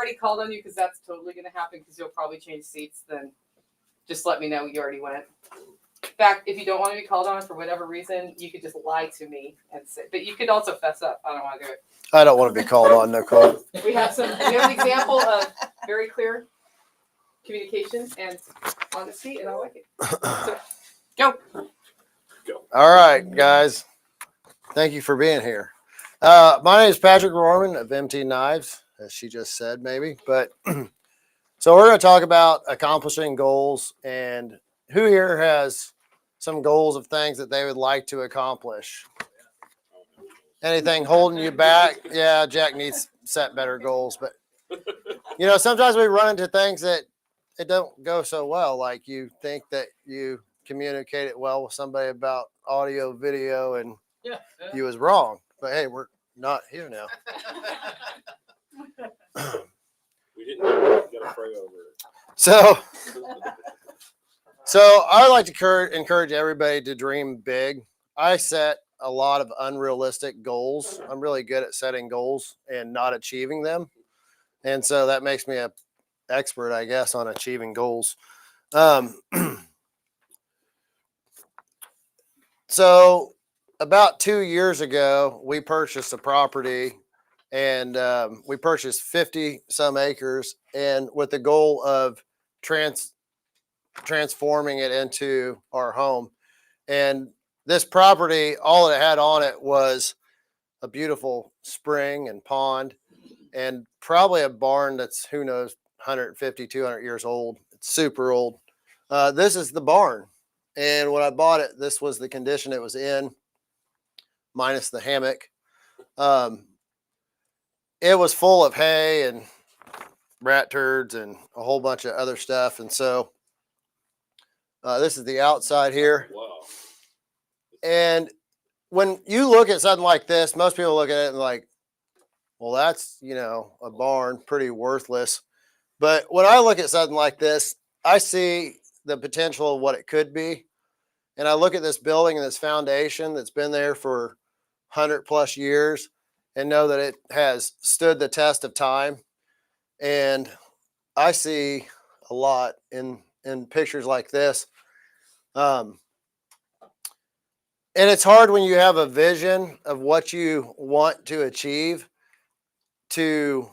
already called on you, because that's totally going to happen, because you'll probably change seats, then just let me know you already went. In fact, if you don't want to be called on for whatever reason, you could just lie to me and say, but you could also fess up. I don't want to do it. I don't want to be called on, Nicole. We have an example of very clear communication and honesty, and I like it. So, go. All right, guys. Thank you for being here. My name is Patrick Rorman of MT Knives, as she just said, maybe. But so we're going to talk about accomplishing goals, and who here has some goals of things that they would like to accomplish? Anything holding you back? Yeah, Jack needs to set better goals, but you know, sometimes we run into things that it don't go so well. Like you think that you communicate it well with somebody about audio, video, and you was wrong. But hey, we're not here now. We didn't get to pray over it. So I like to encourage everybody to dream big. I set a lot of unrealistic goals. I'm really good at setting goals and not achieving them. And so that makes me an expert, I guess, on achieving goals. So about 2 years ago, we purchased a property, and we purchased 50 some acres, and with the goal of transforming it into our home. And this property, all it had on it was a beautiful spring and pond, and probably a barn that's, who knows, 150, 200 years old. It's super old. This is the barn. And when I bought it, this was the condition it was in, minus the hammock. It was full of hay and rat turds and a whole bunch of other stuff. And so this is the outside here. Wow. And when you look at something like this, most people look at it and like, well, that's, you know, a barn, pretty worthless. But when I look at something like this, I see the potential of what it could be. And I look at this building and this foundation that's been there for 100+ years and know that it has stood the test of time. And I see a lot in pictures like this. And it's hard when you have a vision of what you want to achieve to,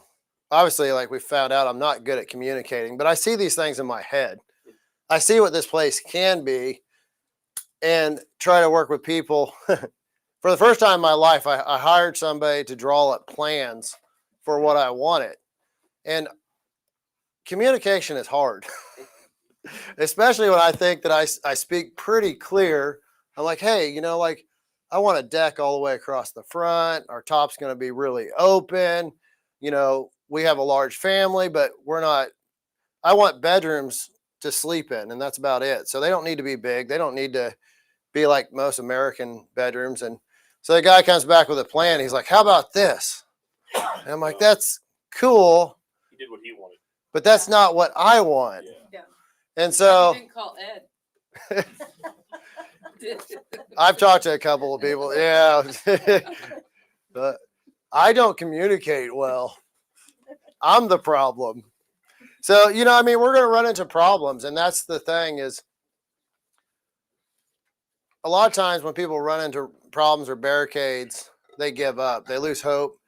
obviously, like we found out, I'm not good at communicating, but I see these things in my head. I see what this place can be and try to work with people. For the first time in my life, I hired somebody to draw up plans for what I wanted. And communication is hard, especially when I think that I speak pretty clear. I'm like, hey, you know, like I want a deck all the way across the front. Our top's going to be really open. You know, we have a large family, but I want bedrooms to sleep in, and that's about it. So they don't need to be big. They don't need to be like most American bedrooms. And so the guy comes back with a plan. He's like, how about this? And I'm like, that's cool. He did what he wanted. But that's not what I want. Yeah. And so You didn't call Ed. I've talked to a couple of people. Yeah. But I don't communicate well. I'm the problem. So, you know, I mean, we're going to run into problems. And that's the thing is, a lot of times when people run into problems or barricades, they give up. They lose hope.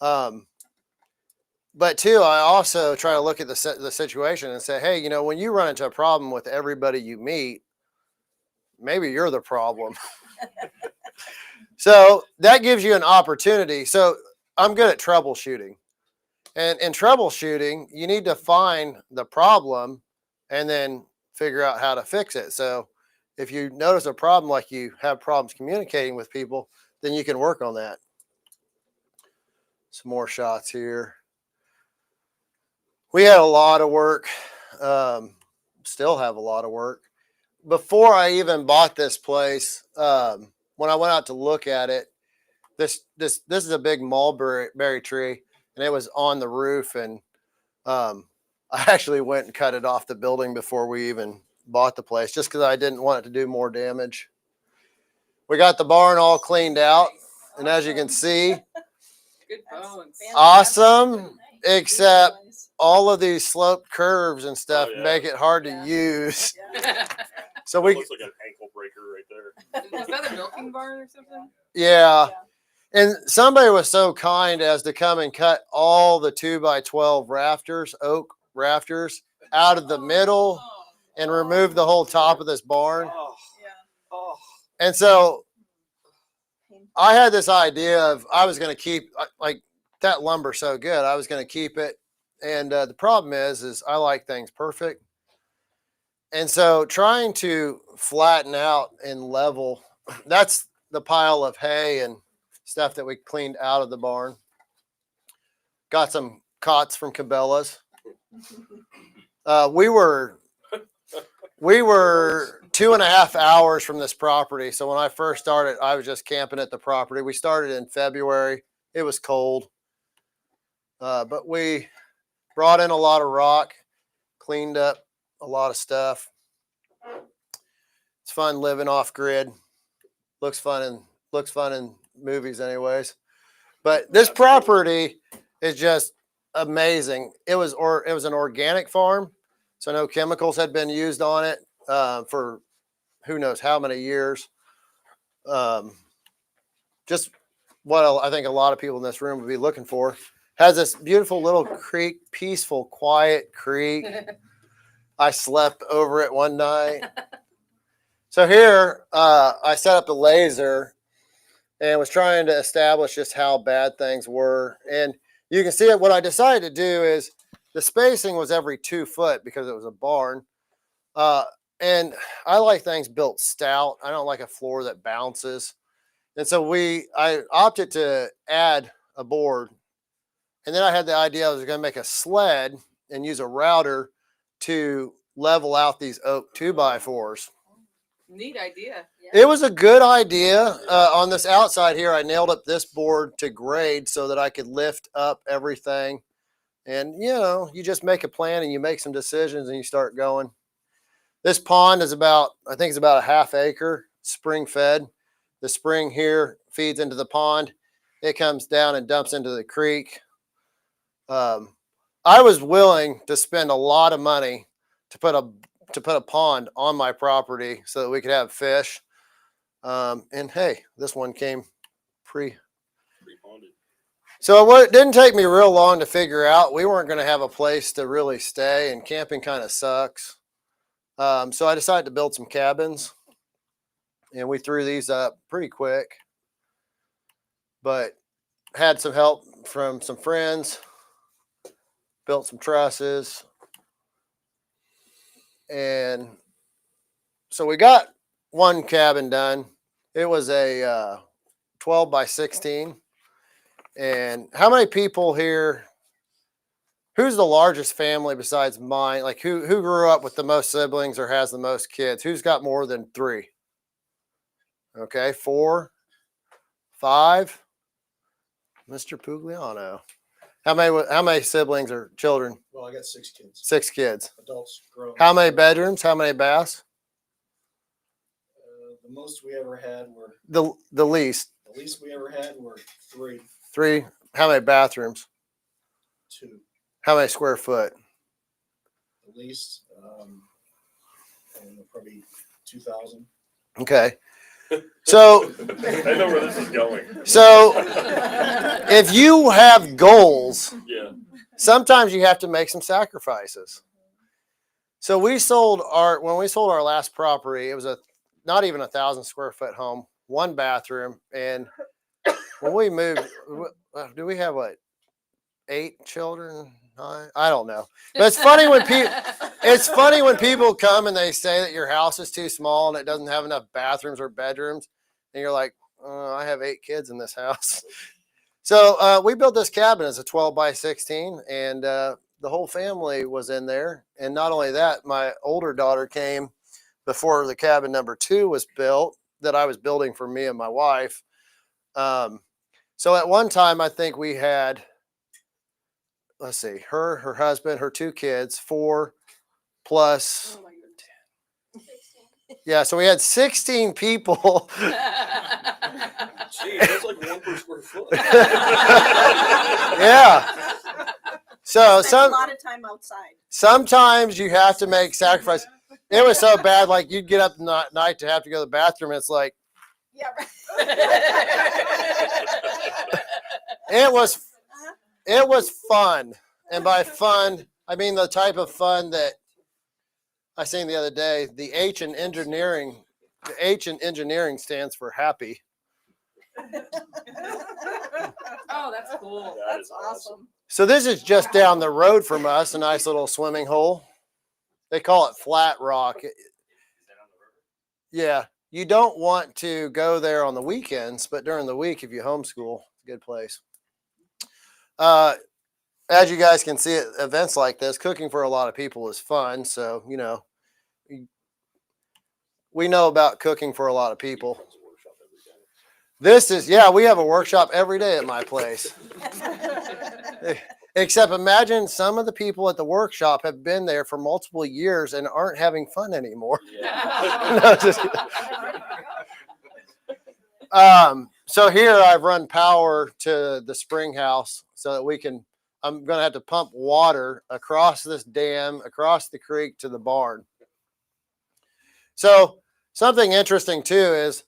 But too, I also try to look at the situation and say, hey, you know, when you run into a problem with everybody you meet, maybe you're the problem. So that gives you an opportunity. So I'm good at troubleshooting. And in troubleshooting, you need to find the problem and then figure out how to fix it. So if you notice a problem, like you have problems communicating with people, then you can work on that. Some more shots here. We had a lot of work, still have a lot of work. Before I even bought this place, when I went out to look at it, this is a big mulberry tree, and it was on the roof. And I actually went and cut it off the building before we even bought the place, just because I didn't want it to do more damage. We got the barn all cleaned out, and as you can see, Good bones. awesome, except all of these sloped curves and stuff yeah. make it hard Yeah. to use. Yeah. So That we, looks like an ankle breaker right there. Was that a milking barn or something? yeah. And somebody was so kind as to come and cut all the 2x12 rafters, oak rafters, out of the middle and remove the whole top of this barn. Oh, Yeah. oh. And so I had this idea of I was going to keep like that lumber so good. I was going to keep it. And the problem is I like things perfect. And so trying to flatten out and level, that's the pile of hay and stuff that we cleaned out of the barn. Got some cots from Cabela's. We were 2.5 hours from this property. So when I first started, I was just camping at the property. We started in February. It was cold. But we brought in a lot of rock, cleaned up a lot of stuff. It's fun living off grid. Looks fun in movies anyways. But this property is just amazing. It was an organic farm, so no chemicals had been used on it for who knows how many years. Just what I think a lot of people in this room would be looking for. Has this beautiful little creek, peaceful, quiet creek. I slept over it one night. So here, I set up a laser and was trying to establish just how bad things were. And you can see it. What I decided to do is the spacing was every 2 foot because it was a barn. And I like things built stout. I don't like a floor that bounces. And so I opted to add a board. And then I had the idea I was going to make a sled and use a router to level out these oak 2x4s. Neat idea. It was a good idea. On this outside here, I nailed up this board to grade so that I could lift up everything. And, you just make a plan and you make some decisions and you start going. This pond is I think it's about a 1/2 acre, spring fed. The spring here feeds into the pond. It comes down and dumps into the creek. I was willing to spend a lot of money to put a pond on my property so that we could have fish. And hey, this one came Pre-ponded. So it didn't take me real long to figure out we weren't going to have a place to really stay, and camping kind of sucks. So I decided to build some cabins, and we threw these up pretty quick, but had some help from some friends, built some trusses. And so we got one cabin done. It was a 12x16. And how many people here, who's the largest family besides mine? Like who grew up with the most siblings or has the most kids? Who's got more than 3? Okay, 4, 5. Mr. Pugliano. How many siblings or children? Well, I got 6 kids. 6 kids. Adults grown. How many bedrooms? How many baths? The most we ever had were The least. the least we ever had were 3, 3. How many bathrooms? 2. How many square foot? The least, probably 2,000. Okay. So I know where this is going. So if you have goals, Yeah. sometimes you have to make some sacrifices. So when we sold our last property, it was not even 1,000 square foot home, 1 bathroom. And when we moved, do we have 8 children? 9? I don't know. But it's funny when people come and they say that your house is too small and it doesn't have enough bathrooms or bedrooms. And you're like, I have 8 kids in this house. So we built this cabin as a 12x16, and the whole family was in there. And not only that, my older daughter came before the cabin number 2 was built that I was building for me and my wife. So at one time, I think we had, let's see, her husband, her 2 kids, 4 plus. Oh my goodness. Yeah, so we had 16 people. Gee, that's like 1 per square foot. Yeah. So Spent a lot of time outside. sometimes you have to make sacrifice. It was so bad, like you'd get up at night to have to go to the bathroom. It's like Yeah, right. it was fun, and by fun I mean the type of fun that I seen the other day. The H in engineering stands for happy. Oh, that's cool. That That's is awesome. awesome. So this is just down the road from us, a nice little swimming hole. They call it Flat Rock. Yeah, you don't want to go there on the weekends, but during the week, if you homeschool, good place. As you guys can see at events like this, cooking for a lot of people is fun. So, you know, we know about cooking for a lot of people. This is, yeah, we have a workshop every day at my place. Except imagine some of the people at the workshop have been there for multiple years and aren't having fun anymore. No, just kidding. So here I've run power to the spring house so that we can, I'm going to have to pump water across this dam, across the creek to the barn. So something interesting too is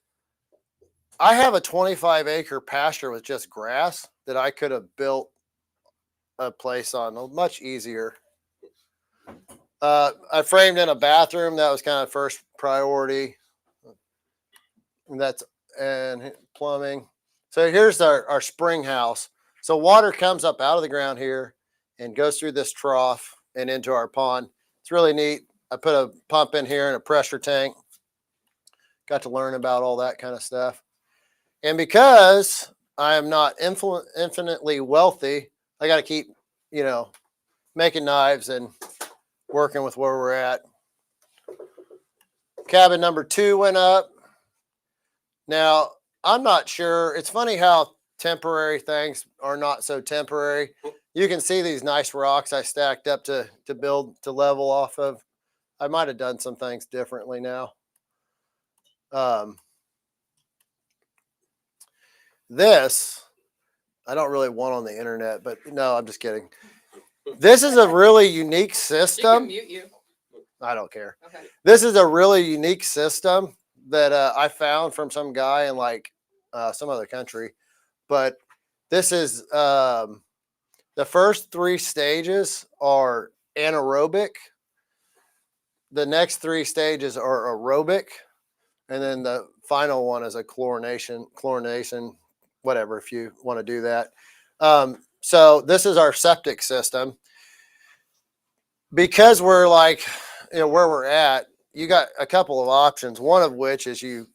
I have a 25-acre pasture with just grass that I could have built a place on much easier. I framed in a bathroom. That was kind of first priority. And plumbing. So here's our spring house. So water comes up out of the ground here and goes through this trough and into our pond. It's really neat. I put a pump in here and a pressure tank. Got to learn about all that kind of stuff. And because I am not infinitely wealthy, I got to keep, you know, making knives and working with where we're at. Cabin number 2 went up. Now, I'm not sure. It's funny how temporary things are not so temporary. You can see these nice rocks I stacked up to level off of. I might have done some things differently now. This, I don't really want on the internet, but no, I'm just kidding. This is a really unique She can system. mute you. I don't care. Okay. This is a really unique system that I found from some guy in like some other country. But this is the first 3 stages are anaerobic. The next 3 stages are aerobic. And then the final one is a chlorination, whatever, if you want to do that. So this is our septic system. Because we're like, you know, where we're at, you got a couple of options. One of which is you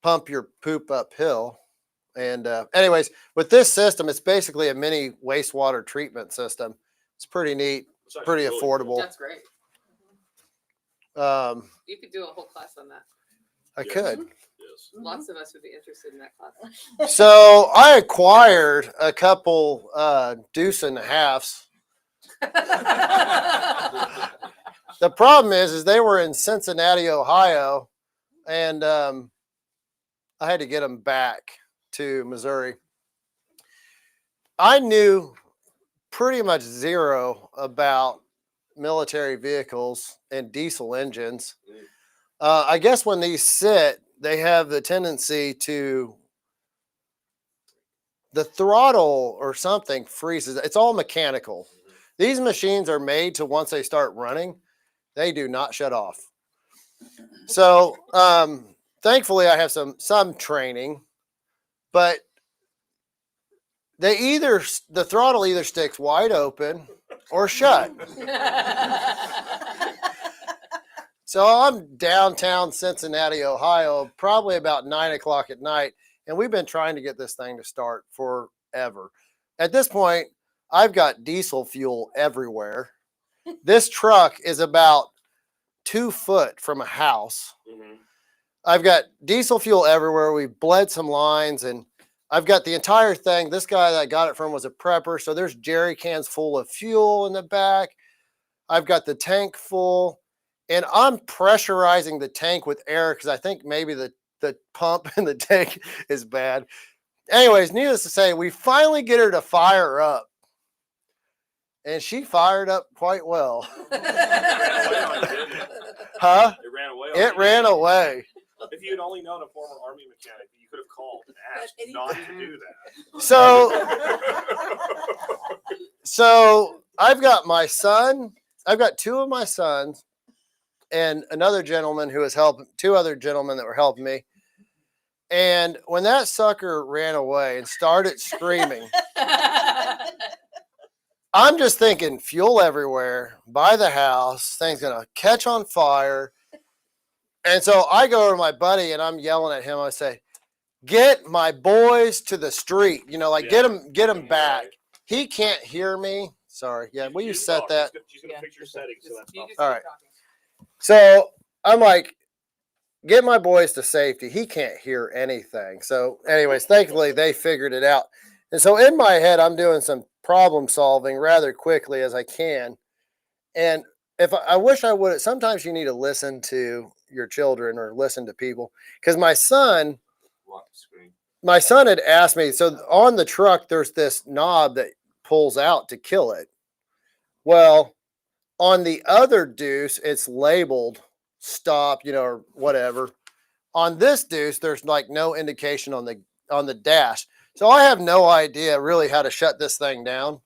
pump your poop uphill. And anyways, with this system, it's basically a mini wastewater treatment system. It's pretty neat, pretty affordable. That's great. You could do a whole class on that. I could. Yes. Lots of us would be interested in that class. So I acquired a couple deuce and a halves. The problem is they were in Cincinnati, Ohio, and I had to get them back to Missouri. I knew pretty much zero about military vehicles and diesel engines. I guess when these sit, they have the tendency to, the throttle or something freezes. It's all mechanical. These machines are made to, once they start running, they do not shut off. So thankfully I have some training, but the throttle either sticks wide open or shut. So I'm downtown Cincinnati, Ohio, probably about 9 o'clock at night. And we've been trying to get this thing to start forever. At this point, I've got diesel fuel everywhere. This truck is about 2 foot from a house. Mm-hmm. I've got diesel fuel everywhere. We've bled some lines and I've got the entire thing. This guy that I got it from was a prepper. So there's jerry cans full of fuel in the back. I've got the tank full. And I'm pressurizing the tank with air because I think maybe the pump in the tank is bad. Anyways, needless to say, we finally get her to fire up. and she fired up quite well. It ran away on you, didn't it? Huh? It ran away on It you. ran away. If you had only known a former Army mechanic, you could have called and asked not to do that. So I've got my son, I've got two of my sons and another gentleman who was helping, two other gentlemen that were helping me. And when that sucker ran away and started screaming, I'm just thinking fuel everywhere by the house, thing's gonna catch on fire. And so I go over to my buddy and I'm yelling at him. I say, get my boys to the street, you know, like get them back. He can't hear me. Sorry. Yeah. Will you set that? She's gonna fix your settings, so that's You not. just All keep right. talking. So I'm like, get my boys to safety. He can't hear anything. So anyways, thankfully they figured it out. And so in my head, I'm doing some problem solving rather quickly as I can. And if I wish I would, sometimes you need to listen to your children or listen to people. Because my son had asked me, so on the truck, there's this knob that pulls out to kill it. Well, on the other deuce, it's labeled stop, you know, or whatever. On this deuce, there's like no indication on the dash. So I have no idea really how to shut this thing down.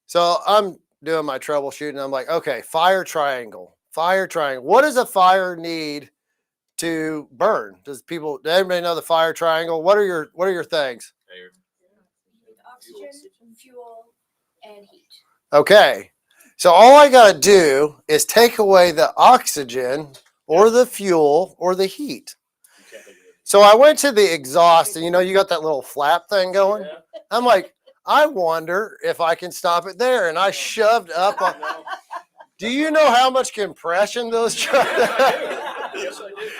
So I'm doing my troubleshooting. I'm like, okay, fire triangle. What does a fire need to burn? Does everybody know the fire triangle? What are your things? Oxygen, fuel, and heat. Okay. So all I got to do is take away the oxygen or the fuel or the heat. So I went to the exhaust and you know, you got that little flap thing going. Yeah. I'm like, I wonder if I can stop it there. And I shoved up on, do you know how much compression those trucks? Yes, I did.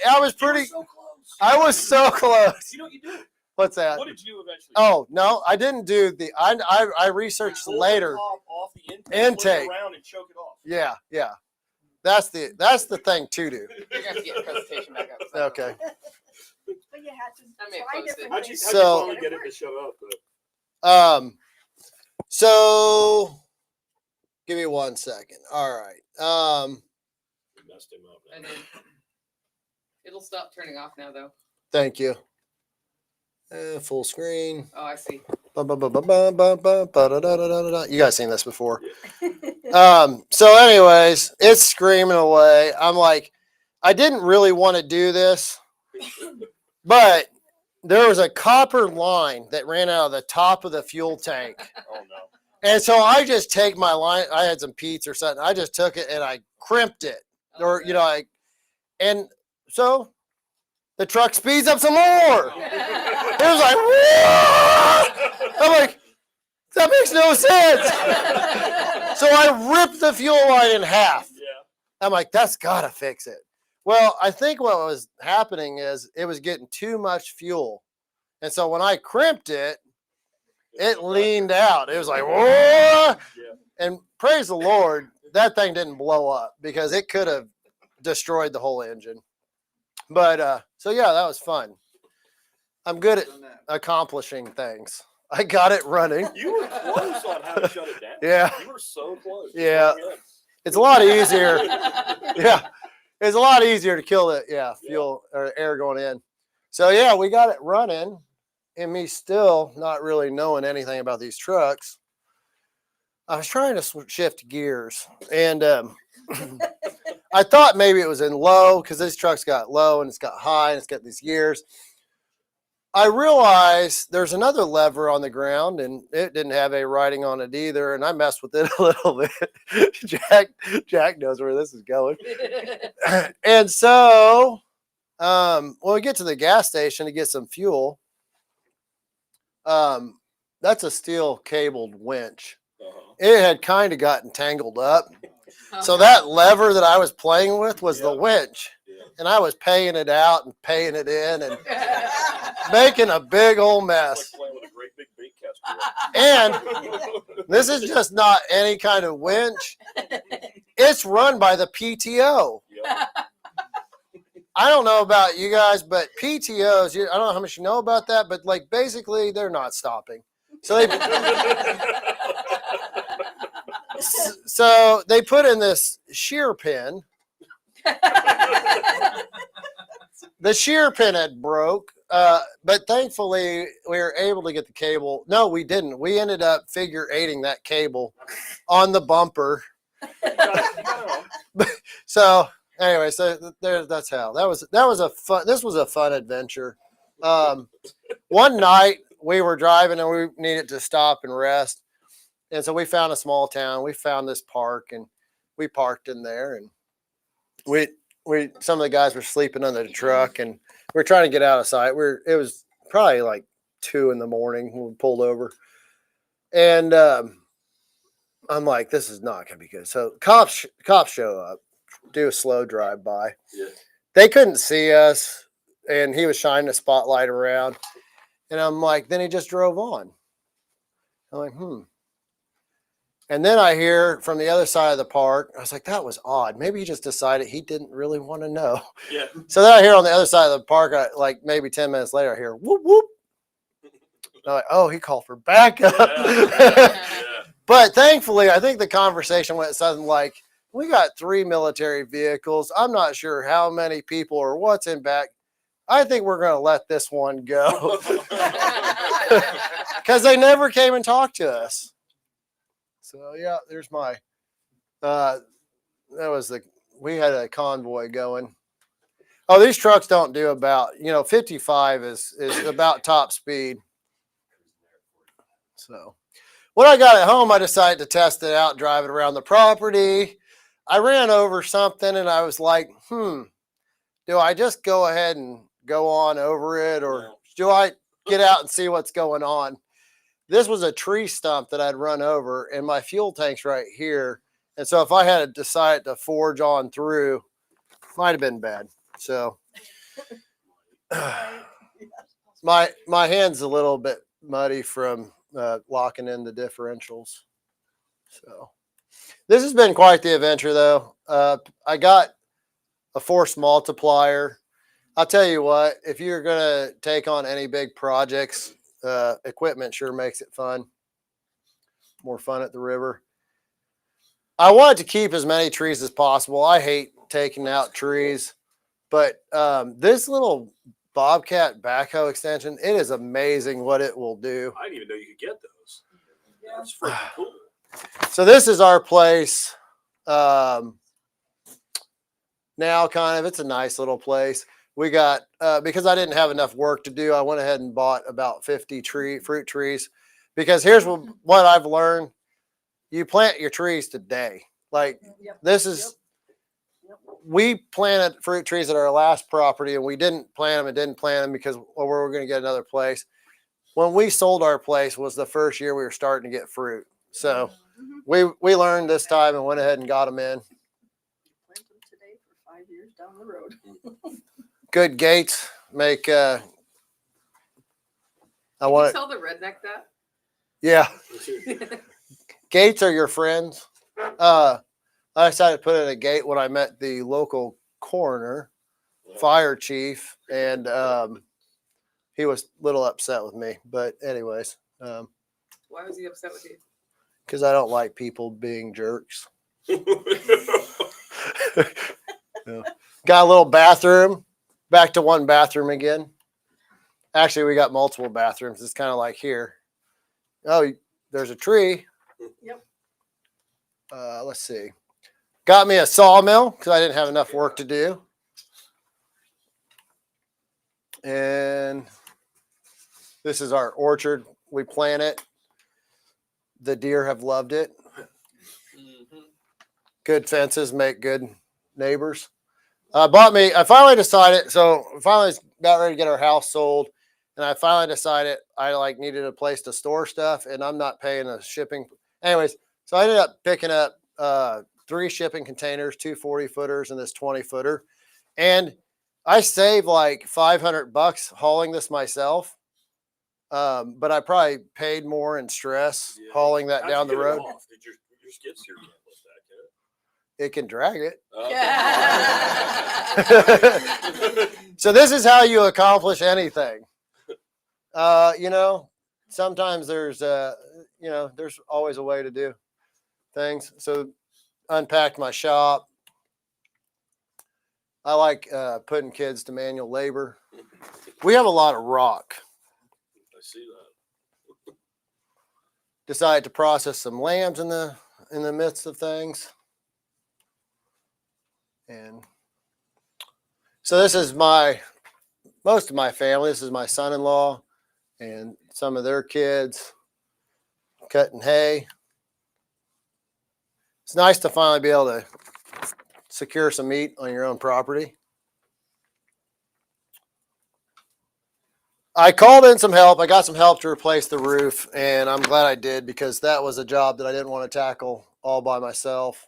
I was pretty, So close. I was so close. You know what you do? What's that? What did you eventually? Oh, no, I didn't do I researched Pull the later. top off the intake. Intake. Flip it around and choke it off. Yeah. That's the thing to do. You're gonna have to get a presentation back up. So. Okay. But you had to I may have try posted. different How'd you things. So- finally get it to shut up? But So give me 1 second. All right. we messed him up. And then it'll stop turning off now, though. Thank you. Full screen. Oh, I see. You guys seen this before? So anyways, it's screaming away. I'm like, I didn't really want to do this, but there was a copper line that ran out of the top of the fuel tank. Oh no. And so I just take my line. I had some Pete's or something. I just took it and I crimped it, or you know, and so the truck speeds up some more. It was like, whoa! I'm like, that makes no sense. So I ripped the fuel line in half. Yeah. I'm like, that's gotta fix it. Well, I think what was happening is it was getting too much fuel, and so when I crimped it, it leaned out. It was like, whoa! Yeah. And praise the Lord, that thing didn't blow up because it could have destroyed the whole engine. But so yeah, that was fun. I'm good at accomplishing things. I got it running. You were close on how to shut it down. Yeah. You were so close. Yeah. Good. It's a lot easier. Yeah. It's a lot easier to kill it. Yeah. Fuel or air going in. So yeah, we got it running. And me still not really knowing anything about these trucks. I was trying to shift gears and I thought maybe it was in low because this truck's got low and it's got high and it's got these gears. I realized there's another lever on the ground and it didn't have a writing on it either. And I messed with it a little bit. Jack knows where this is going. And so when we get to the gas station to get some fuel, that's a steel cabled winch. It had kind of gotten tangled up. So that lever that I was playing with was the winch. And I was paying it out and paying it in and making a big old mess. It's like playing with a great big bait caster. And this is just not any kind of winch. It's run by the PTO. Yeah. I don't know about you guys, but PTOs, I don't know how much you know about that, but like basically they're not stopping. So So they put in this shear pin. The shear pin had broke, but thankfully we were able to get the cable. No, we didn't. We ended up figure eighting that cable on the bumper. So anyway, so there, that's how that was a fun. This was a fun adventure. One night we were driving and we needed to stop and rest, and so we found a small town. We found this park and we parked in there, and we some of the guys were sleeping under the truck, and we were trying to get out of sight. It was probably like 2 a.m. when we pulled over, and I'm like, this is not gonna be good. So cops show up, do a slow drive by. Yeah. They couldn't see us, and he was shining a spotlight around, and I'm like, then he just drove on. I'm like, And then I hear from the other side of the park, I was like, that was odd. Maybe he just decided he didn't really want to know. Yeah. So then I hear on the other side of the park, like maybe 10 minutes later, I hear whoop, whoop. I'm like, oh, he called for backup. Yeah. But thankfully, I think the conversation went something like, we got 3 military vehicles. I'm not sure how many people or what's in back. I think we're going to let this one go. Because they never came and talked to us. So yeah, there's my, we had a convoy going. Oh, these trucks don't do about, 55 is about top speed. So when I got it home, I decided to test it out, drive it around the property. I ran over something and I was like, do I just go ahead and go on over it, or do I get out and see what's going on? This was a tree stump that I'd run over, and my fuel tank's right here. And so if I had decided to forge on through, might have been bad. So my hand's a little bit muddy from locking in the differentials. So this has been quite the adventure, though. I got a force multiplier. I'll tell you what, if you're going to take on any big projects, equipment sure makes it fun. More fun at the river. I wanted to keep as many trees as possible. I hate taking out trees, but this little Bobcat backhoe extension, it is amazing what it will do. I didn't even know you could get those. That's freaking cool. So this is our place. Now kind of, it's a nice little place. We got, because I didn't have enough work to do, I went ahead and bought about 50 fruit trees, because here's what I've learned. You plant your trees today. Like this is, we planted fruit trees at our last property and we didn't plant them because we were going to get another place. When we sold our place was the first year we were starting to get fruit. So we learned this time and went ahead and got them in. Plant them today for 5 years down the road. Good gates make, I Can want you it. tell the redneck that? Yeah. Gates are your friends. I decided to put in a gate when I met the local coroner, fire chief, and he was a little upset with me. But anyways, Why was he upset with you? because I don't like people being jerks. Yeah. Got a little bathroom. Back to one bathroom again. Actually, we got multiple bathrooms. It's kind of like here. Oh, there's a tree. Yep. Let's see. Got me a sawmill because I didn't have enough work to do. And this is our orchard. We plant it. The deer have loved it. Good fences make good neighbors. I finally decided, so we finally got ready to get our house sold. And I finally decided I needed a place to store stuff and I'm not paying the shipping. Anyways, so I ended up picking up 3 shipping containers, 2 40-footers and this 20-footer. And I saved like $500 hauling this myself. But I probably paid more in stress hauling that down the road. Did your skid steer can't lift that, can it? It can drag it. Okay. So this is how you accomplish anything. Sometimes there's always a way to do things. So unpacked my shop. I like putting kids to manual labor. We have a lot of rock. I see that. Decided to process some lambs in the midst of things. And so this is most of my family. This is my son-in-law and some of their kids cutting hay. It's nice to finally be able to secure some meat on your own property. I called in some help. I got some help to replace the roof, and I'm glad I did because that was a job that I didn't want to tackle all by myself.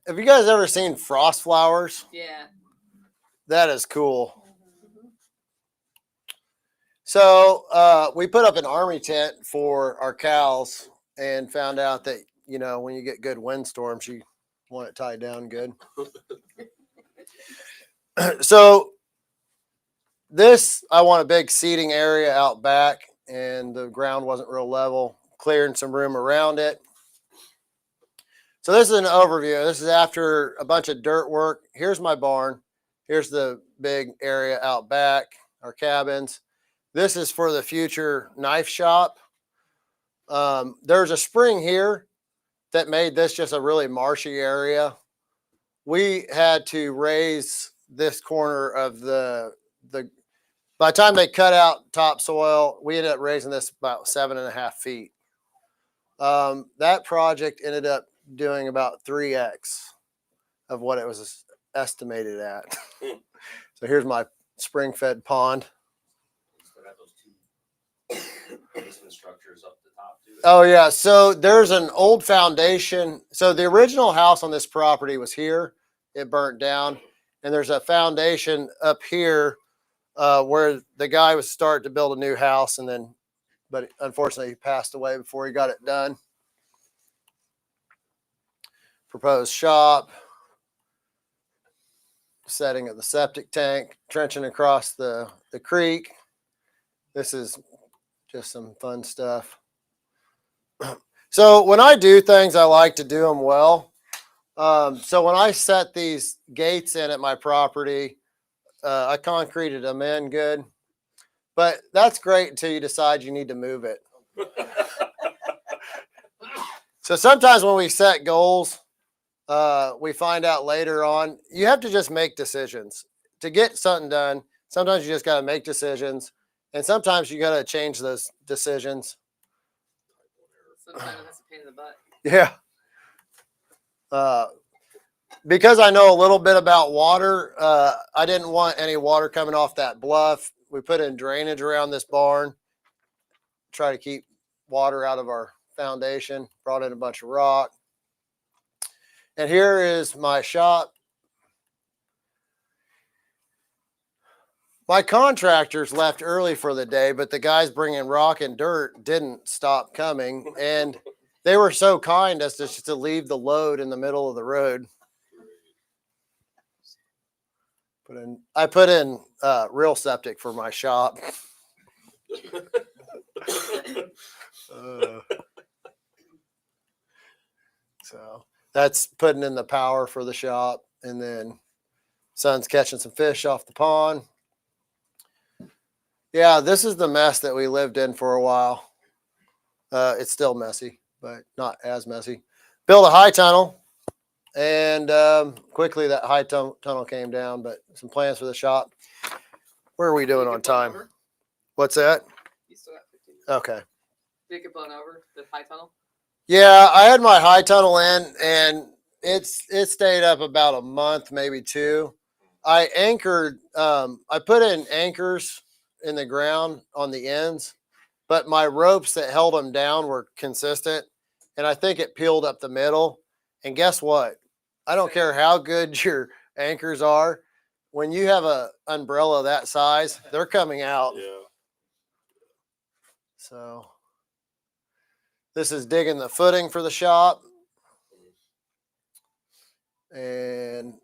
Have you guys ever seen frost flowers? Yeah. That is cool. So we put up an army tent for our cows and found out that, you know, when you get good windstorms, you want it tied down good. So I want a big seating area out back, and the ground wasn't real level, clearing some room around it. So this is an overview. This is after a bunch of dirt work. Here's my barn. Here's the big area out back, our cabins. This is for the future knife shop. There's a spring here that made this just a really marshy area. We had to raise this corner of by the time they cut out topsoil, we ended up raising this about 7.5 feet. That project ended up doing about 3x of what it was estimated at. So here's my spring-fed pond. Basement structures up the top too. Oh yeah, so there's an old foundation. So the original house on this property was here. It burnt down, and there's a foundation up here where the guy was starting to build a new house, but unfortunately he passed away before he got it done. Proposed shop, setting of the septic tank, trenching across the creek. This is just some fun stuff. So when I do things, I like to do them well. So when I set these gates in at my property, I concreted them in good, but that's great until you decide you need to move it. So sometimes when we set goals, we find out later on, you have to just make decisions to get something done. Sometimes you just got to make decisions, and sometimes you got to change those decisions. Sometimes that's a pain in the butt. Yeah. Because I know a little bit about water, I didn't want any water coming off that bluff. We put in drainage around this barn, try to keep water out of our foundation, brought in a bunch of rock. And here is my shop. My contractors left early for the day, but the guys bringing rock and dirt didn't stop coming. And they were so kind as to just to leave the load in the middle of the road. I put in real septic for my shop. So that's putting in the power for the shop, and then son's catching some fish off the pond. Yeah, this is the mess that we lived in for a while. It's still messy, but not as messy. Built a high tunnel, and quickly that high tunnel came down, but some plans for the shop. Where are we doing on time? What's that? You still got 15 minutes. Okay. Did it get blown over, the high tunnel? Yeah, I had my high tunnel in, and it stayed up about a month, maybe 2. I anchored, I put in anchors in the ground on the ends, but my ropes that held them down were consistent, and I think it peeled up the middle. And guess what? I don't care how good your anchors are. When you have a umbrella that size, they're coming out. Yeah. So this is digging the footing for the shop. And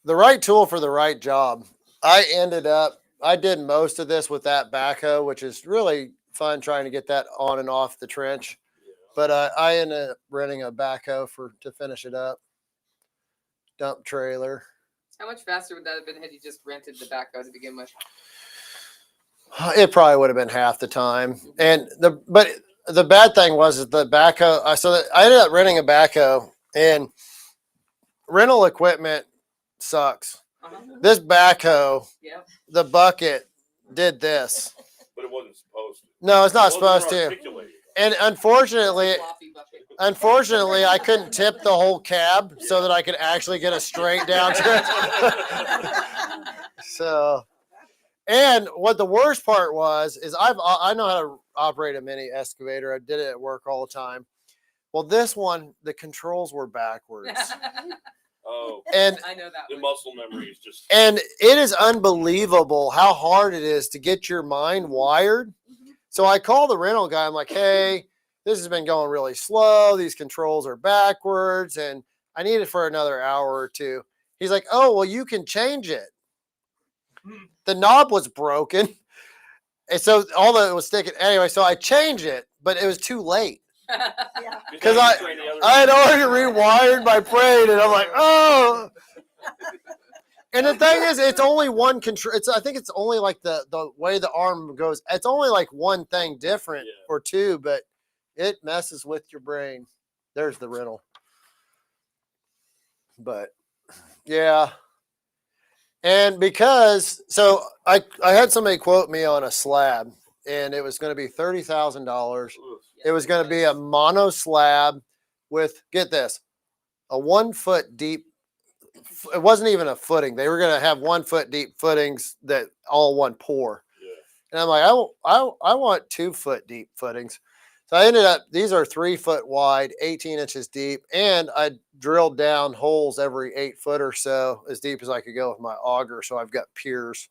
the right tool for the right job. I did most of this with that backhoe, which is really fun trying to get that on and off the trench. But I ended up renting a backhoe to finish it up. Dump trailer. How much faster would that have been had you just rented the backhoe to begin with? It probably would have been half the time. And but the bad thing was that the backhoe. I ended up renting a backhoe, and rental equipment sucks. Uh-huh. This backhoe, Yeah. the bucket did this. But it wasn't supposed to. No, it's not It wasn't supposed to. articulated. And unfortunately, Floppy bucket. I couldn't tip the whole cab so that I could actually get a straight down to it. So, and what the worst part was is I know how to operate a mini excavator. I did it at work all the time. Well, this one, the controls were backwards. Oh, And I know that the one. muscle memory is just. and it is unbelievable how hard it is to get your mind wired. So I call the rental guy. I'm like, hey, this has been going really slow. These controls are backwards and I need it for another hour or two. He's like, oh, well, you can change it. The knob was broken. And so all that was sticking. Anyway, so I changed it, but it was too late. Yeah. Because I had already rewired my brain, and I'm like, oh. And the thing is, it's only one control. I think it's only like the way the arm goes. It's only like one thing different or two, but it messes with your brain. There's the rental. But yeah. And so I had somebody quote me on a slab, and it was going to be $30,000. It was going to be a mono slab with, get this, a 1 foot deep. It wasn't even a footing. They were going to have 1 foot deep footings that all one pour. Yeah. And I'm like, I want 2 foot deep footings. So I ended up, these are 3 foot wide, 18 inches deep. And I drilled down holes every 8 foot or so, as deep as I could go with my auger. So I've got piers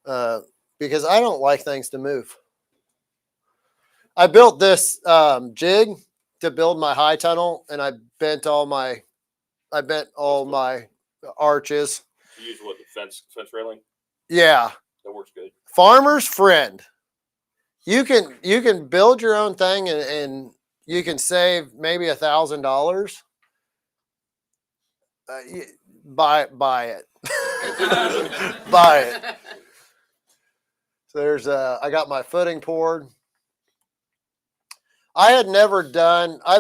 because I don't like things to move. I built this jig to build my high tunnel, and I bent all my arches. You use what, the fence railing? Yeah. That works good. Farmer's friend. You can build your own thing and you can save maybe $1,000. Buy it. Buy it. So I got my footing poured. I've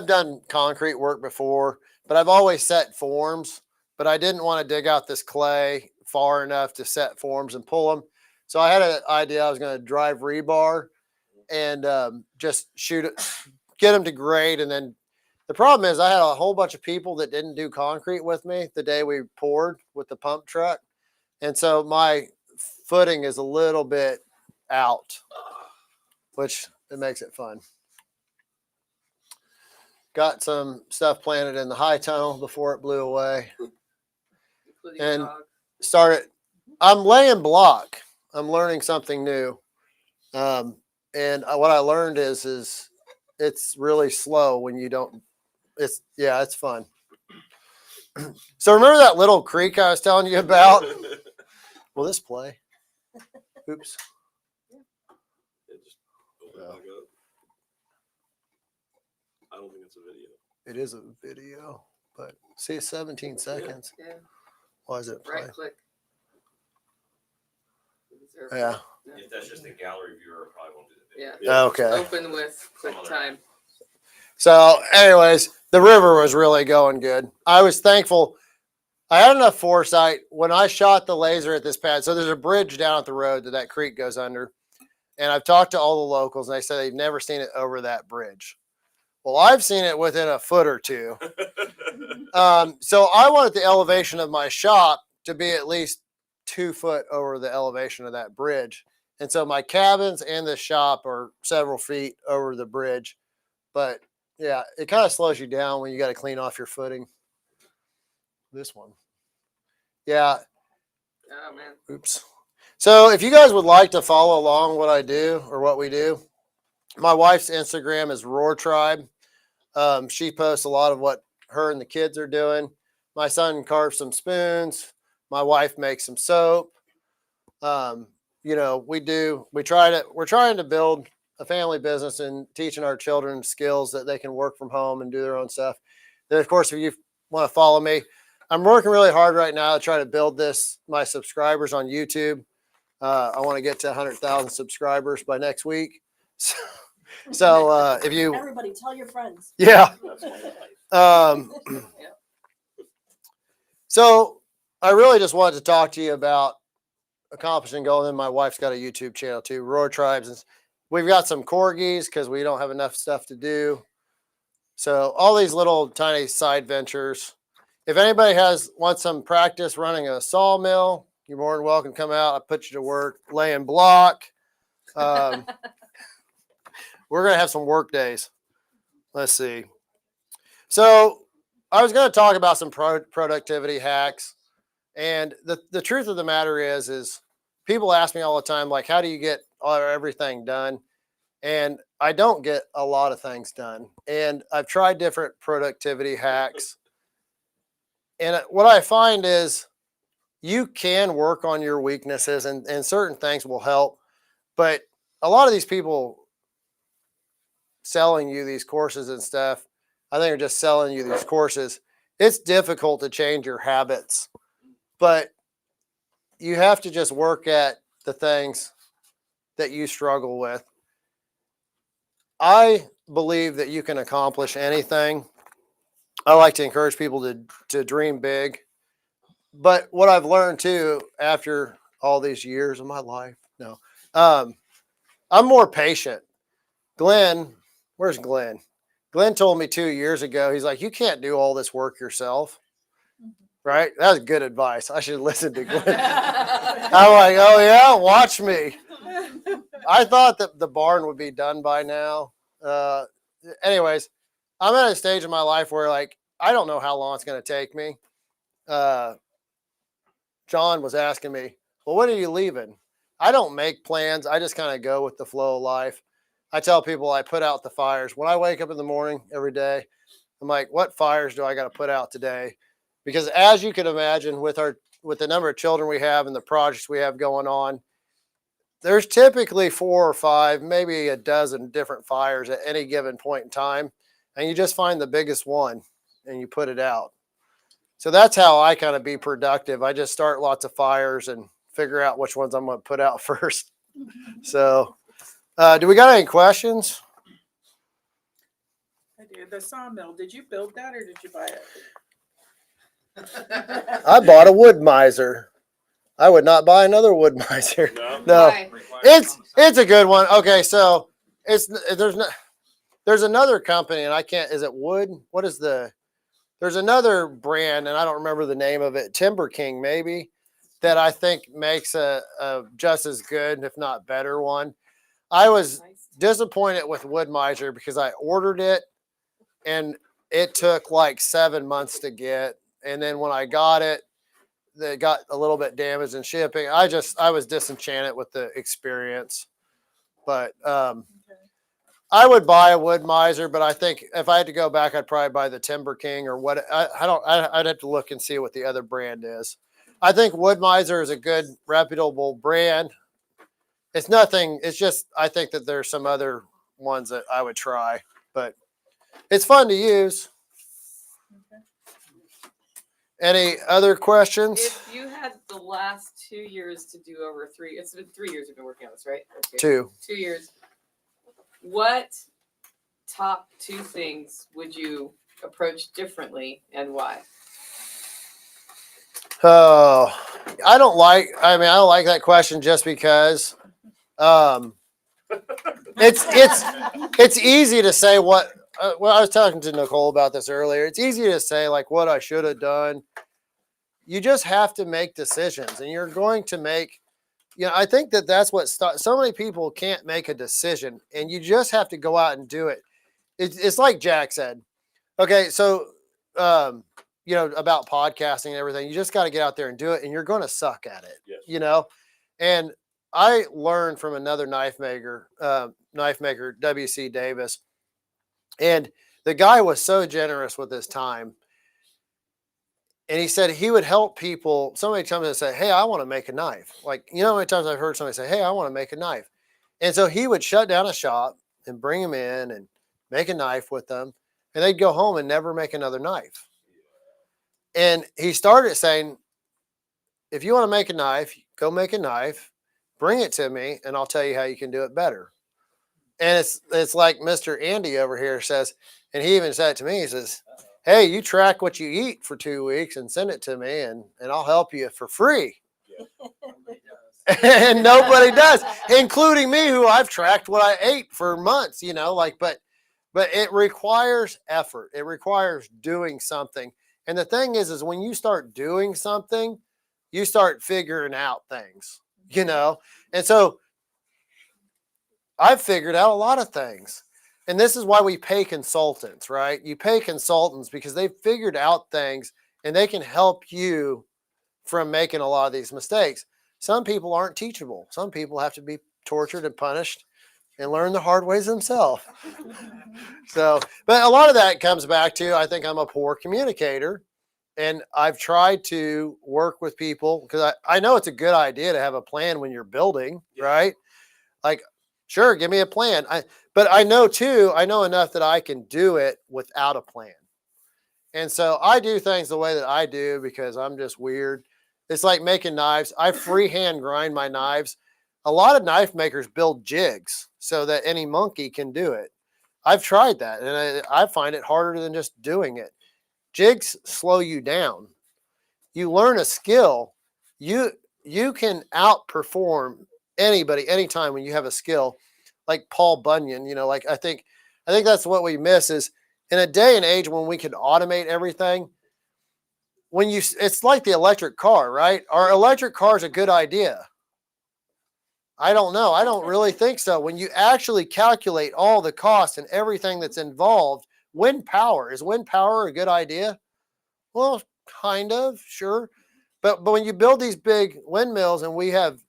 done concrete work before, but I've always set forms, but I didn't want to dig out this clay far enough to set forms and pull them. So I had an idea. I was going to drive rebar and just shoot it, get them to grade. And then the problem is I had a whole bunch of people that didn't do concrete with me the day we poured with the pump truck. And so my footing is a little bit out, which it makes it fun. Got some stuff planted in the high tunnel before it blew away. And I'm laying block. I'm learning something new. And what I learned is it's really slow when you don't, it's fun. So remember that little creek I was telling you about? Will this play? Oops. I don't think it's a video. It is a video, but see, it's 17 seconds. Yeah. Why is it play? Right click. Yeah. If that's just a gallery viewer, I probably won't do the video. Yeah. Okay. Open with quick time. So anyways, the river was really going good. I was thankful. I had enough foresight when I shot the laser at this pad. So there's a bridge down at the road that creek goes under. And I've talked to all the locals and they said they've never seen it over that bridge. Well, I've seen it within a foot or two. So I wanted the elevation of my shop to be at least 2 foot over the elevation of that bridge. And so my cabins and the shop are several feet over the bridge. But yeah, it kind of slows you down when you got to clean off your footing. This one. Yeah. Oh man. Oops. So if you guys would like to follow along what I do or what we do, my wife's Instagram is Roar Tribe. She posts a lot of what her and the kids are doing. My son carves some spoons. My wife makes some soap. We're trying to build a family business and teaching our children skills that they can work from home and do their own stuff. Then, of course, if you want to follow me, I'm working really hard right now to try to build my subscribers on YouTube. I want to get to 100,000 subscribers by next week. So if you, Everybody, tell your friends. yeah. That's my life. So I really just wanted to talk to you about accomplishing goals. And my wife's got a YouTube channel too, Roar Tribes. And we've got some corgis because we don't have enough stuff to do. So all these little tiny side ventures. If anybody wants some practice running a sawmill, you're more than welcome to come out. I put you to work laying block. We're going to have some work days. Let's see. So I was going to talk about some productivity hacks. And the truth of the matter is people ask me all the time, like, how do you get everything done? And I don't get a lot of things done. And I've tried different productivity hacks. And what I find is you can work on your weaknesses and certain things will help. But a lot of these people selling you these courses and stuff, I think are just selling you these courses. It's difficult to change your habits, but you have to just work at the things that you struggle with. I believe that you can accomplish anything. I like to encourage people to dream big. But what I've learned too, after all these years of my life, I'm more patient. Glenn, where's Glenn? Glenn told me 2 years ago, he's like, you can't do all this work yourself. Right? That was good advice. I should listen to Glenn. I'm like, oh yeah, watch me. I thought that the barn would be done by now. Anyways, I'm at a stage in my life where like, I don't know how long it's going to take me. John was asking me, well, when are you leaving? I don't make plans. I just kind of go with the flow of life. I tell people I put out the fires. When I wake up in the morning every day, I'm like, what fires do I got to put out today? Because as you can imagine, with the number of children we have and the projects we have going on, there's typically 4 or 5, maybe a dozen different fires at any given point in time. And you just find the biggest one and you put it out. So that's how I kind of be productive. I just start lots of fires and figure out which ones I'm going to put out first. So do we got any questions? I do. The sawmill, did you build that or did you buy it? I bought a wood miser. I would not buy another wood miser. No, Why? it's a good one. Okay, so there's another company and I can't. Is it wood? What is there's another brand and I don't remember the name of it. Timber King maybe, that I think makes a just as good, if not better one. I was disappointed with Wood Miser because I ordered it and it took like 7 months to get. And then when I got it, they got a little bit damaged in shipping. I was disenchanted with the experience. But I would buy a Wood Miser, but I think if I had to go back, I'd probably buy the Timber King or what. I'd have to look and see what the other brand is. I think Wood Miser is a good, reputable brand. It's nothing. It's just, I think that there's some other ones that I would try, but it's fun to use. Okay. Any other questions? If you had the last 2 years to do over 3, it's been 3 years you've been working on this, right? Okay. 2. 2 years. What top 2 things would you approach differently and why? Oh, I don't like that question just because it's easy to say what, well, I was talking to Nicole about this earlier. It's easy to say like what I should have done. You just have to make decisions and you're going to make, I think that's what so many people can't make a decision and you just have to go out and do it. It's like Jack said. Okay. So, about podcasting and everything, you just got to get out there and do it and you're going to suck at it, Yes. And I learned from another knife maker, W.C. Davis. And the guy was so generous with his time. And he said he would help people so many times and say, hey, I want to make a knife. Like, how many times I've heard somebody say, hey, I want to make a knife. And so he would shut down a shop and bring them in and make a knife with them. And they'd go home and never make another knife. And he started saying, if you want to make a knife, go make a knife, bring it to me, and I'll tell you how you can do it better. And it's like Mr. Andy over here says, and he even said it to me, he says, hey, you track what you eat for 2 weeks and send it to me, and I'll help you for free. And nobody does, including me, who I've tracked what I ate for months, you know, like, but it requires effort. It requires doing something. And the thing is when you start doing something, you start figuring out things, you know? And so I've figured out a lot of things. And this is why we pay consultants, right? You pay consultants because they've figured out things and they can help you from making a lot of these mistakes. Some people aren't teachable. Some people have to be tortured and punished and learn the hard ways themselves. So, but a lot of that comes back to, I think I'm a poor communicator, and I've tried to work with people because I know it's a good idea to have a plan when you're building, right? Like, sure, give me a plan. But I know enough that I can do it without a plan. And so I do things the way that I do because I'm just weird. It's like making knives. I freehand grind my knives. A lot of knife makers build jigs so that any monkey can do it. I've tried that, and I find it harder than just doing it. Jigs slow you down. You learn a skill. You can outperform anybody anytime when you have a skill. Like Paul Bunyan, you know, like I think that's what we miss is in a day and age when we can automate everything. It's like the electric car, right? Are electric cars a good idea? I don't know. I don't really think so. When you actually calculate all the costs and everything that's involved, is wind power a good idea? Well, kind of, sure. But when you build these big windmills and we have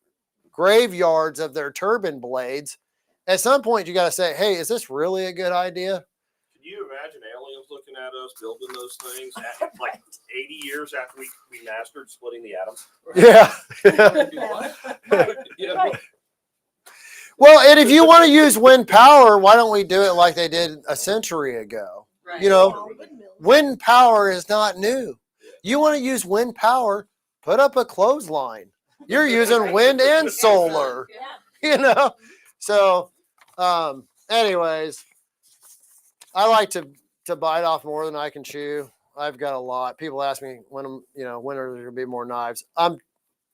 graveyards of their turbine blades, at some point you got to say, hey, is this really a good idea? Can you imagine aliens looking at us building those things at, like 80 years after we mastered splitting the atom? Yeah. Yeah. Well, and if you want to use wind power, why don't we do it like they did a century ago? Right. You know, wind power is not new. You want to use wind power, put up a clothesline. You're using wind and solar, you know? So, anyways, I like to bite off more than I can chew. I've got a lot. People ask me when are there going to be more knives? I'm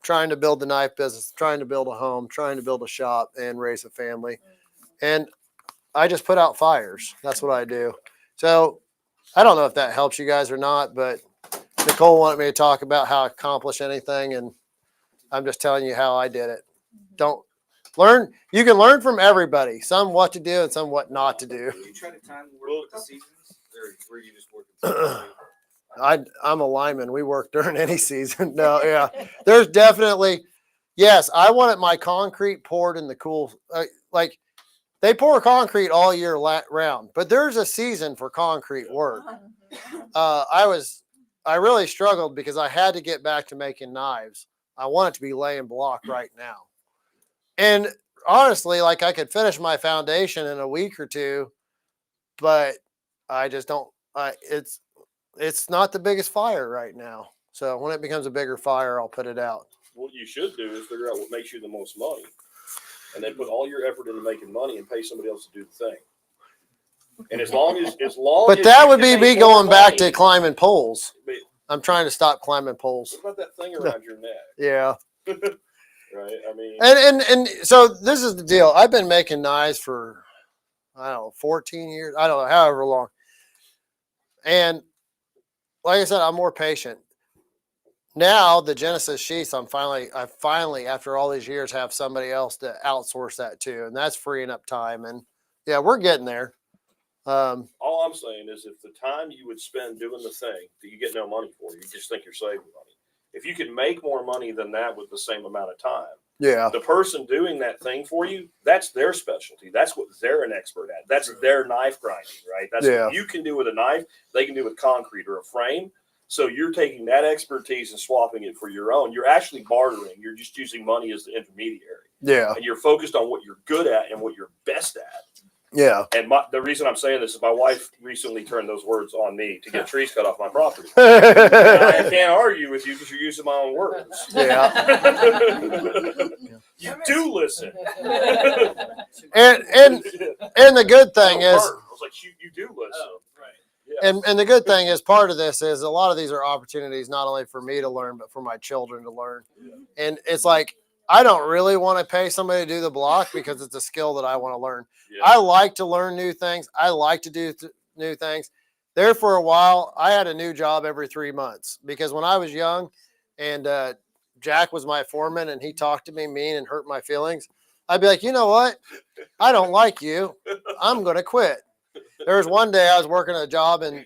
trying to build the knife business, trying to build a home, trying to build a shop and raise a family. And I just put out fires. That's what I do. So I don't know if that helps you guys or not, but Nicole wanted me to talk about how I accomplish anything. And I'm just telling you how I did it. Don't learn. You can learn from everybody, some what to do and some what not to do. Do you try to time work with the seasons, or were you just working? I'm a lineman. We work during any season. No, yeah. There's definitely, yes, I wanted my concrete poured in the cool, like they pour concrete all year round, but there's a season for concrete work. I really struggled because I had to get back to making knives. I want it to be laying block right now. And honestly, like I could finish my foundation in a week or two, but I just don't, it's not the biggest fire right now. So when it becomes a bigger fire, I'll put it out. What you should do is figure out what makes you the most money, and then put all your effort into making money and pay somebody else to do the thing. And as long as But that would be me going back to climbing poles. But I'm trying to stop climbing poles. what about that thing around your neck? Yeah. Right. I mean, And so this is the deal. I've been making knives for, I don't know, 14 years. I don't know, however long. And like I said, I'm more patient. Now the Genesis sheaths, I finally, after all these years, have somebody else to outsource that to, and that's freeing up time. And yeah, we're getting there. all I'm saying is if the time you would spend doing the thing that you get no money for, you just think you're saving money. If you could make more money than that with the same amount of time, Yeah. the person doing that thing for you, that's their specialty. That's what they're an expert at. That's their knife grinding, right? That's Yeah. what you can do with a knife. They can do with concrete or a frame. So you're taking that expertise and swapping it for your own. You're actually bartering. You're just using money as the intermediary. Yeah. And you're focused on what you're good at and what you're best at. Yeah. And the reason I'm saying this is my wife recently turned those words on me to get trees cut off my property. I can't argue with you because you're using my own words. Yeah. You do listen. And the good thing is, I was like, you do listen. Yeah. and the good thing is, part of this is a lot of these are opportunities not only for me to learn, but for my children to learn. And it's like, I don't really want to pay somebody to do the block because it's a skill that I want to learn. Yeah. I like to learn new things. I like to do new things. There for a while, I had a new job every 3 months because when I was young and Jack was my foreman and he talked to me mean and hurt my feelings, I'd be like, you know what? I don't like you. I'm going to quit. There was one day I was working a job and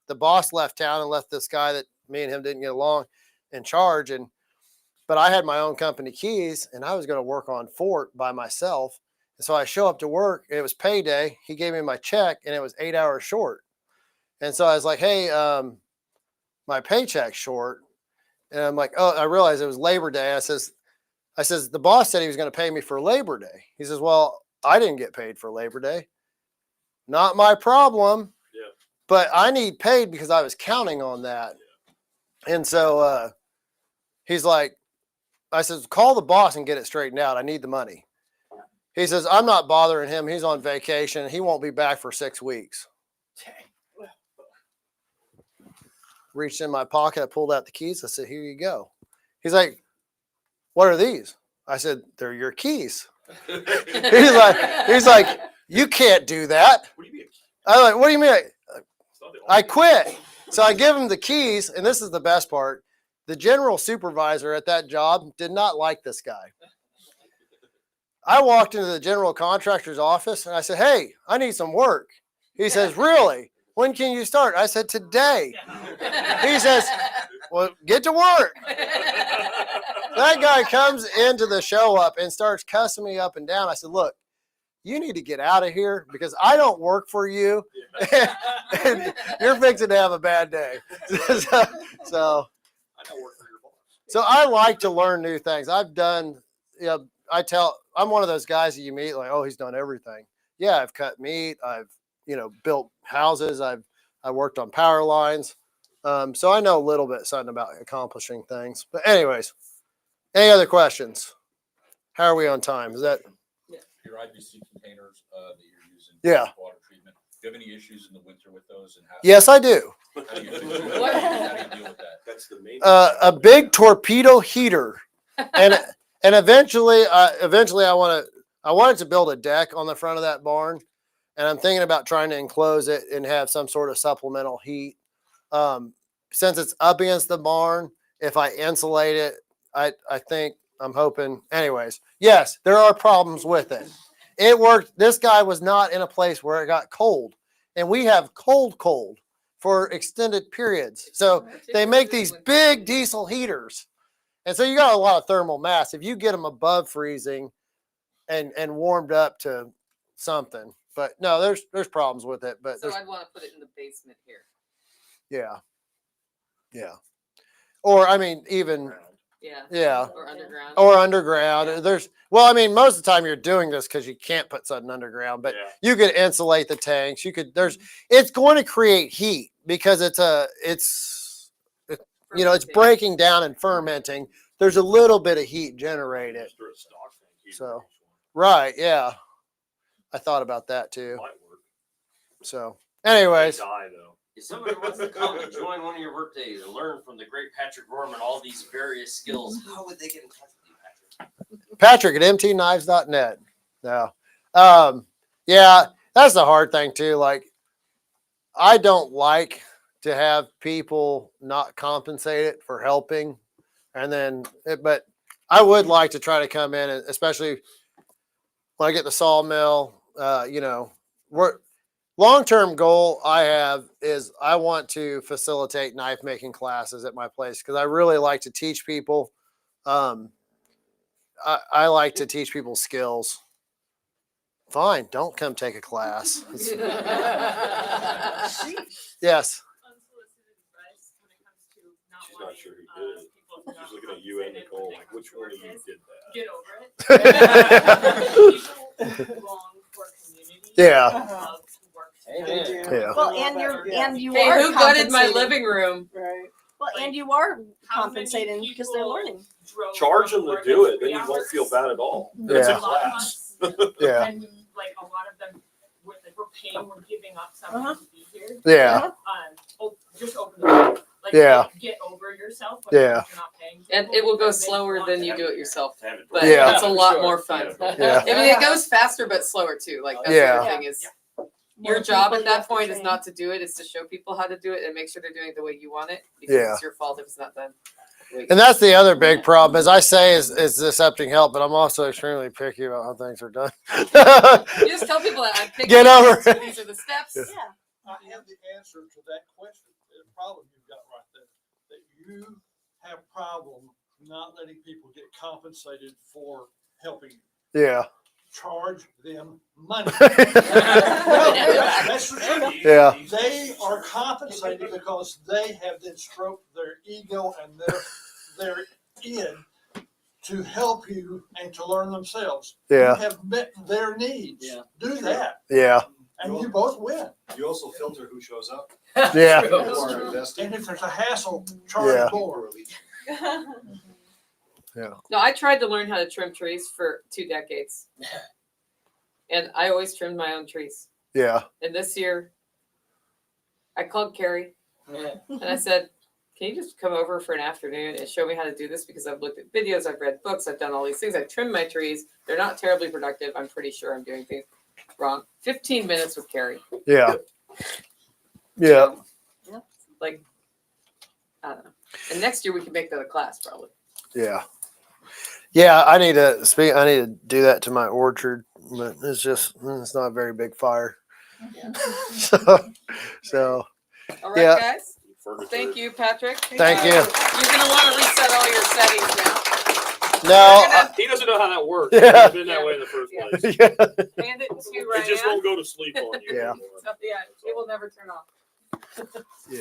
the boss left town and left this guy that me and him didn't get along in charge. But I had my own company keys and I was going to work on Fort by myself. And so I show up to work and it was payday. He gave me my check and it was 8 hours short. And so I was like, hey, my paycheck's short. And I'm like, oh, I realized it was Labor Day. I says, the boss said he was going to pay me for Labor Day. He says, well, I didn't get paid for Labor Day. Not my problem. Yeah. But I need paid because I was counting on that. Yeah. And so he's like, I says, call the boss and get it straightened out. I need the money. He says, I'm not bothering him. He's on vacation. He won't be back for 6 weeks. Reached in my pocket. I pulled out the keys. I said, here you go. He's like, what are these? I said, they're your keys. He's like, you can't do that. What do you mean? I'm like, what do you mean? I quit. So I give him the keys. And this is the best part. The general supervisor at that job did not like this guy. I walked into the general contractor's office and I said, hey, I need some work. He says, really? When can you start? I said, today. He says, well, get to work. That guy comes into the show up and starts cussing me up and down. I said, look, you need to get out of here because I don't work for you. And you're fixing to have a bad day. So I like to learn new things. I've done, I'm one of those guys that you meet like, oh, he's done everything. Yeah, I've cut meat. I've, built houses. I worked on power lines. So I know a little bit something about accomplishing things. But anyways, any other questions? How are we on time? Is that? Your IBC containers that you're using Yeah. for water treatment. Do you have any issues in the winter with those? And how, Yes, I do. how do you deal with that? That's the main. A big torpedo heater, and eventually I wanted to build a deck on the front of that barn, and I'm thinking about trying to enclose it and have some sort of supplemental heat. Since it's up against the barn, if I insulate it, I think I'm hoping. Anyways, yes, there are problems with it. It worked. This guy was not in a place where it got cold, and we have cold for extended periods. So they make these big diesel heaters. And so you got a lot of thermal mass. If you get them above freezing and warmed up to something, but no, there's problems with it. But So I'd want to put it in the basement here. yeah. Or I mean, even Yeah. Or underground. or underground. Most of the time you're doing this because you can't put something underground, but you could insulate the tanks. It's going to create heat because it's breaking down and fermenting. There's a little bit of heat generated. So, right. Yeah. I thought about that too. So anyways, If somebody wants to come and join one of your work days and learn from the great Patrick Gorman all these various skills, how would they get in touch with you, Patrick? Patrick at mtknives.net. No. Yeah, that's the hard thing too. Like, I don't like to have people not compensated for helping. But I would like to try to come in, and especially when I get the sawmill, long-term goal I have is I want to facilitate knife making classes at my place because I really like to teach people. I like to teach people skills. Fine, don't come take a class. Yes. Unsolicited advice when it not sure who did it. She's looking at you and Nicole, like, which one of you did that? Get over it. Yeah. People long for community. Yeah. Love to work Amen. together. Yeah. Well, and you Hey, are who gutted my compensating. living room? Right. Well, and you are How many compensating because they're people learning. drove Charge from them to work do at it, then 3 you won't feel hours? bad at all. Yeah. It's a A lot of class. us, Yeah. and like a lot of them, we're paying, we're giving up something Uh-huh. to be here. Yeah. Just open the door. Like, Yeah. get over yourself when Yeah. you're not paying. And people it will go because they slower want than to you have do you it there. yourself. To have it But Yeah. it's a For lot sure. more fun. Yeah. I mean, it goes faster but slower too. Like that's the Yeah. other thing is More your job people at you that have to point is train. not to do it; it's to show people how to do it and make sure they're doing it the way you want it. Because Yeah. it's your fault if it's not done. the way you And that's the other big problem, as I say, is accepting help, but I'm also extremely picky about how things are done. You just tell people that I'm picking Get up, over so it. these are the steps. Yeah. I have the answer to that question, the problem you've got right there, that you have problem not letting people get compensated for helping you. Yeah. Charge them money. That's the truth. Yeah. They are compensated because they have then stroked their ego and their id to help you and to learn themselves. Yeah. You have met their needs. Yeah. Do that, Yeah. and you both win. You also filter who shows up. Yeah. Who are invested. And if there's a hassle, Yeah. charge more. No, I tried to learn how to trim trees for 2 decades, and I always trimmed my own trees. Yeah. And this year, I called Carrie and I said, "Can you just come over for an afternoon and show me how to do this? Because I've looked at videos, I've read books, I've done all these things. I've trimmed my trees. They're not terribly productive. I'm pretty sure I'm doing things wrong." 15 minutes with Carrie. Yeah. Yeah. Like, I don't know. And next year we can make that a class probably. Yeah. Yeah. I need to do that to my orchard, but it's not a very big fire. So All right, Yeah. guys. Furniture. Thank you, Patrick. thank you. You're gonna want to reset all your settings now. No. He doesn't know how that works. Yeah. It's been that way in the first Yeah. place. Yeah. Hand it to It just Ryan. won't go to sleep on you Yeah. anymore. So, yeah, it will never turn off. Yeah.